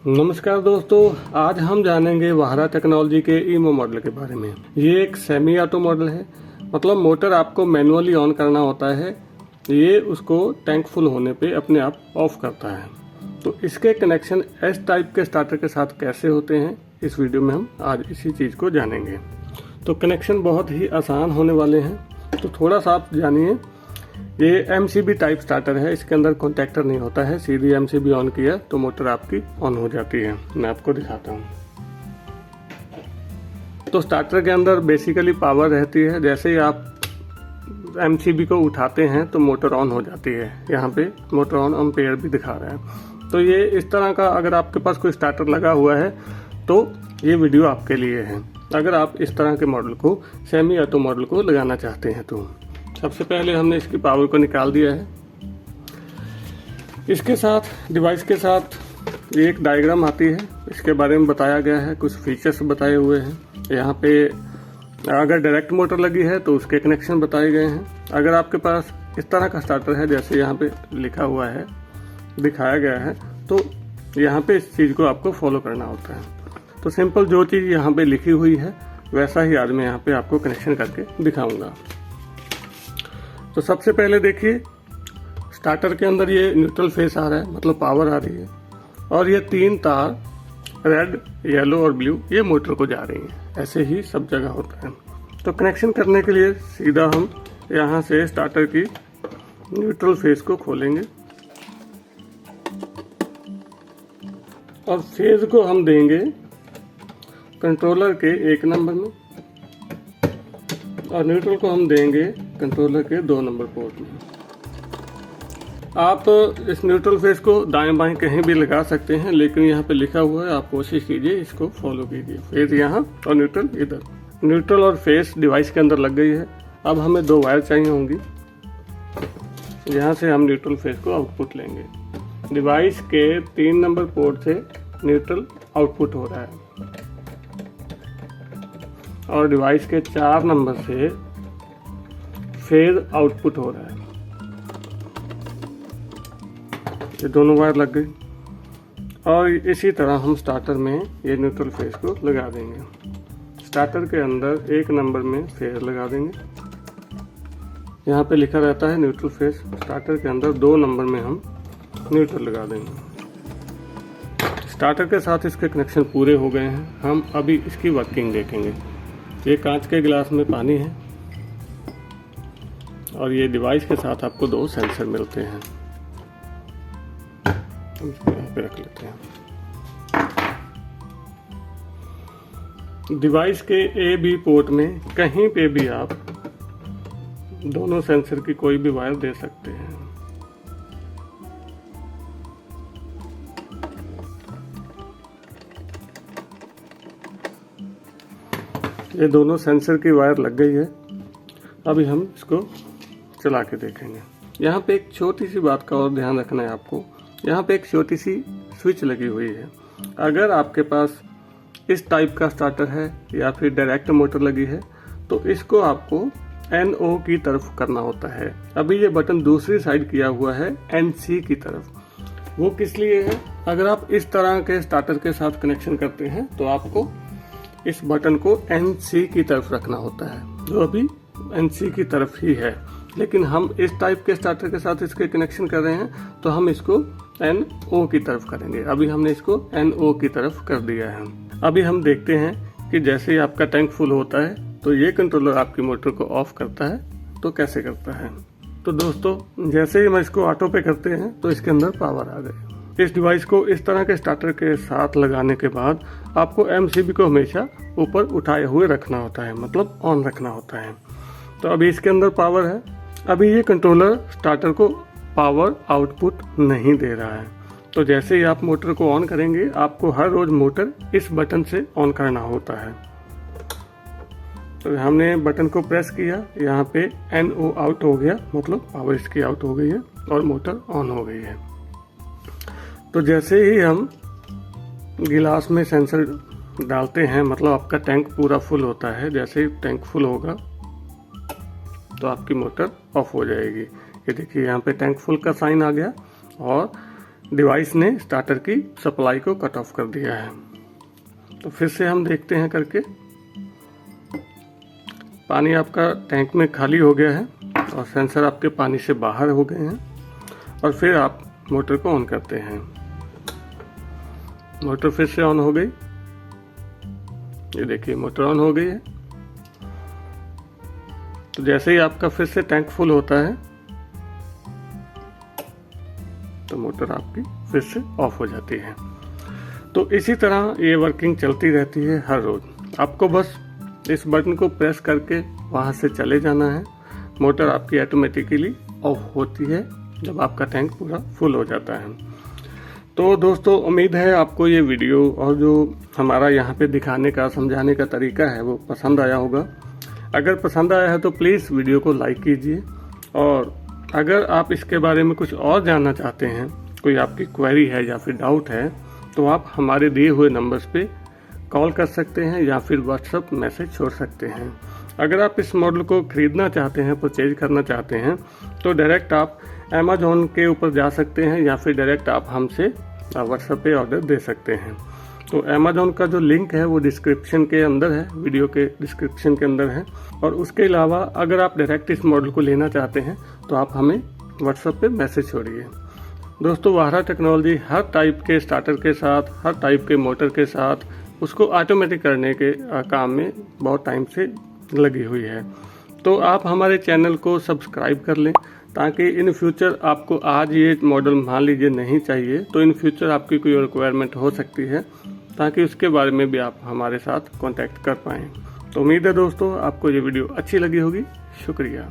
नमस्कार दोस्तों, आज हम जानेंगे वाहरा टेक्नोलॉजी के ईमो मॉडल के बारे में। ये एक सेमी ऑटो मॉडल है, मतलब मोटर आपको मैनुअली ऑन करना होता है। ये उसको टैंक फुल होने पे अपने आप ऑफ करता है। तो इसके कनेक्शन एस टाइप के स्टार्टर के साथ कैसे होते हैं, इस वीडियो में हम आज इसी चीज़ को जानेंगे। तो कनेक्शन बहुत ही आसान होने वाले हैं, तो थोड़ा सा आप जानिए। ये MCB टाइप स्टार्टर है, इसके अंदर कॉन्टैक्टर नहीं होता है। सीधी MCB ऑन किया तो मोटर आपकी ऑन हो जाती है। मैं आपको दिखाता हूँ। तो स्टार्टर के अंदर बेसिकली पावर रहती है। जैसे ही आप MCB को उठाते हैं तो मोटर ऑन हो जाती है। यहाँ पे मोटर ऑन एम्पेयर भी दिखा रहा है। तो ये इस तरह का अगर आपके पास कोई स्टार्टर लगा हुआ है तो ये वीडियो आपके लिए है, अगर आप इस तरह के मॉडल को, सेमी ऑटो मॉडल को लगाना चाहते हैं। तो सबसे पहले हमने इसकी पावर को निकाल दिया है। इसके साथ डिवाइस के साथ एक डायग्राम आती है, इसके बारे में बताया गया है, कुछ फीचर्स बताए हुए हैं। यहाँ पे अगर डायरेक्ट मोटर लगी है तो उसके कनेक्शन बताए गए हैं। अगर आपके पास इस तरह का स्टार्टर है, जैसे यहाँ पे लिखा हुआ है, दिखाया गया है, तो यहाँ पे इस चीज़ को आपको फॉलो करना होता है। तो सिंपल जो चीज़ यहाँ पे लिखी हुई है वैसा ही आज मैं यहाँ पे आपको कनेक्शन करके दिखाऊंगा। तो सबसे पहले देखिए, स्टार्टर के अंदर ये न्यूट्रल फेस आ रहा है, मतलब पावर आ रही है, और ये 3 तार रेड, येलो और ब्लू ये मोटर को जा रही हैं। ऐसे ही सब जगह होता है। तो कनेक्शन करने के लिए सीधा हम यहाँ से स्टार्टर की न्यूट्रल फेस को खोलेंगे और फेज को हम देंगे कंट्रोलर के 1 नंबर में और न्यूट्रल को हम देंगे कंट्रोलर के 2 नंबर पोर्ट में। आप इस न्यूट्रल फेस को दाएं बाएं कहीं भी लगा सकते हैं, लेकिन यहाँ पे लिखा हुआ है, आप कोशिश कीजिए इसको फॉलो कीजिए। फेस यहाँ और न्यूट्रल इधर। न्यूट्रल और फेस डिवाइस के अंदर लग गई है। अब हमें 2 वायर चाहिए होंगी। यहाँ से हम न्यूट्रल फेस को आउटपुट लेंगे। डिवाइस के 3 नंबर पोर्ट से न्यूट्रल आउटपुट हो रहा है और डिवाइस के 4 नंबर से फेज आउटपुट हो रहा है। ये दोनों वायर लग गई और इसी तरह हम स्टार्टर में ये न्यूट्रल फेज को लगा देंगे। स्टार्टर के अंदर 1 नंबर में फेज लगा देंगे। यहाँ पे लिखा रहता है न्यूट्रल फेज। स्टार्टर के अंदर 2 नंबर में हम न्यूट्रल लगा देंगे। स्टार्टर के साथ इसके कनेक्शन पूरे हो गए हैं। हम अभी इसकी वर्किंग देखेंगे। ये कांच के गिलास में पानी है और ये डिवाइस के साथ आपको 2 सेंसर मिलते हैं। हम इसको यहाँ पे रख लेते हैं। डिवाइस के A-B पोर्ट में कहीं पे भी आप दोनों सेंसर की कोई भी वायर दे सकते हैं। ये दोनों सेंसर की वायर लग गई है। अभी हम इसको चला के देखेंगे। यहाँ पे एक छोटी सी बात का और ध्यान रखना है आपको। यहाँ पे एक छोटी सी स्विच लगी हुई है। अगर आपके पास इस टाइप का स्टार्टर है या फिर डायरेक्ट मोटर लगी है तो इसको आपको NO की तरफ करना होता है। अभी ये बटन दूसरी साइड किया हुआ है NC की तरफ। वो किस लिए है? अगर आप इस तरह के स्टार्टर के साथ कनेक्शन करते हैं तो आपको इस बटन को NC की तरफ रखना होता है, जो अभी NC की तरफ ही है। लेकिन हम इस टाइप के स्टार्टर के साथ इसके कनेक्शन कर रहे हैं तो हम इसको NO की तरफ करेंगे। अभी हमने इसको NO की तरफ कर दिया है। अभी हम देखते हैं कि जैसे ही आपका टैंक फुल होता है तो ये कंट्रोलर आपकी मोटर को ऑफ करता है। तो कैसे करता है? तो दोस्तों, जैसे ही हम इसको ऑटो पे करते हैं तो इसके अंदर पावर आ गई। इस डिवाइस को इस तरह के स्टार्टर के साथ लगाने के बाद आपको MCB को हमेशा ऊपर उठाए हुए रखना होता है, मतलब ऑन रखना होता है। तो अभी इसके अंदर पावर है। अभी ये कंट्रोलर स्टार्टर को पावर आउटपुट नहीं दे रहा है। तो जैसे ही आप मोटर को ऑन करेंगे, आपको हर रोज मोटर इस बटन से ऑन करना होता है। तो हमने बटन को प्रेस किया, यहाँ पे NO आउट हो गया, मतलब पावर इसकी आउट हो गई है और मोटर ऑन हो गई है। तो जैसे ही हम गिलास में सेंसर डालते हैं, मतलब आपका टैंक पूरा फुल होता है, जैसे ही टैंक फुल होगा तो आपकी मोटर ऑफ हो जाएगी। ये देखिए, यहाँ पे टैंक फुल का साइन आ गया और डिवाइस ने स्टार्टर की सप्लाई को कट ऑफ कर दिया है। तो फिर से हम देखते हैं करके। पानी आपका टैंक में खाली हो गया है और सेंसर आपके पानी से बाहर हो गए हैं। और फिर आप मोटर को ऑन करते हैं। मोटर फिर से ऑन हो गई। ये देखिए मोटर ऑन हो गई है। तो जैसे ही आपका फिर से टैंक फुल होता है तो मोटर आपकी फिर से ऑफ हो जाती है। तो इसी तरह ये वर्किंग चलती रहती है हर रोज। आपको बस इस बटन को प्रेस करके वहां से चले जाना है। मोटर आपकी ऑटोमेटिकली ऑफ होती है जब आपका टैंक पूरा फुल हो जाता है। तो दोस्तों उम्मीद है आपको ये वीडियो और जो हमारा यहाँ पे दिखाने का समझाने का तरीका है वो पसंद आया होगा। अगर पसंद आया है तो प्लीज़ वीडियो को लाइक कीजिए। और अगर आप इसके बारे में कुछ और जानना चाहते हैं, कोई आपकी क्वेरी है या फिर डाउट है, तो आप हमारे दिए हुए नंबर्स पे कॉल कर सकते हैं या फिर व्हाट्सएप मैसेज छोड़ सकते हैं। अगर आप इस मॉडल को खरीदना चाहते हैं, परचेज करना चाहते हैं, तो डायरेक्ट आप अमेजोन के ऊपर जा सकते हैं या फिर डायरेक्ट आप हमसे व्हाट्सएप पे ऑर्डर दे सकते हैं। तो अमेजोन का जो लिंक है वो डिस्क्रिप्शन के अंदर है, वीडियो के डिस्क्रिप्शन के अंदर है। और उसके अलावा अगर आप डायरेक्ट इस मॉडल को लेना चाहते हैं तो आप हमें व्हाट्सएप पे मैसेज छोड़िए। दोस्तों वाहरा टेक्नोलॉजी हर टाइप के स्टार्टर के साथ, हर टाइप के मोटर के साथ उसको ऑटोमेटिक करने के काम में बहुत टाइम से लगी हुई है। तो आप हमारे चैनल को सब्सक्राइब कर लें ताकि इन फ्यूचर आपको आज ये मॉडल मान लीजिए नहीं चाहिए तो इन फ्यूचर आपकी कोई रिक्वायरमेंट हो सकती है, ताकि उसके बारे में भी आप हमारे साथ कांटेक्ट कर पाएँ। तो उम्मीद है दोस्तों आपको ये वीडियो अच्छी लगी होगी। शुक्रिया।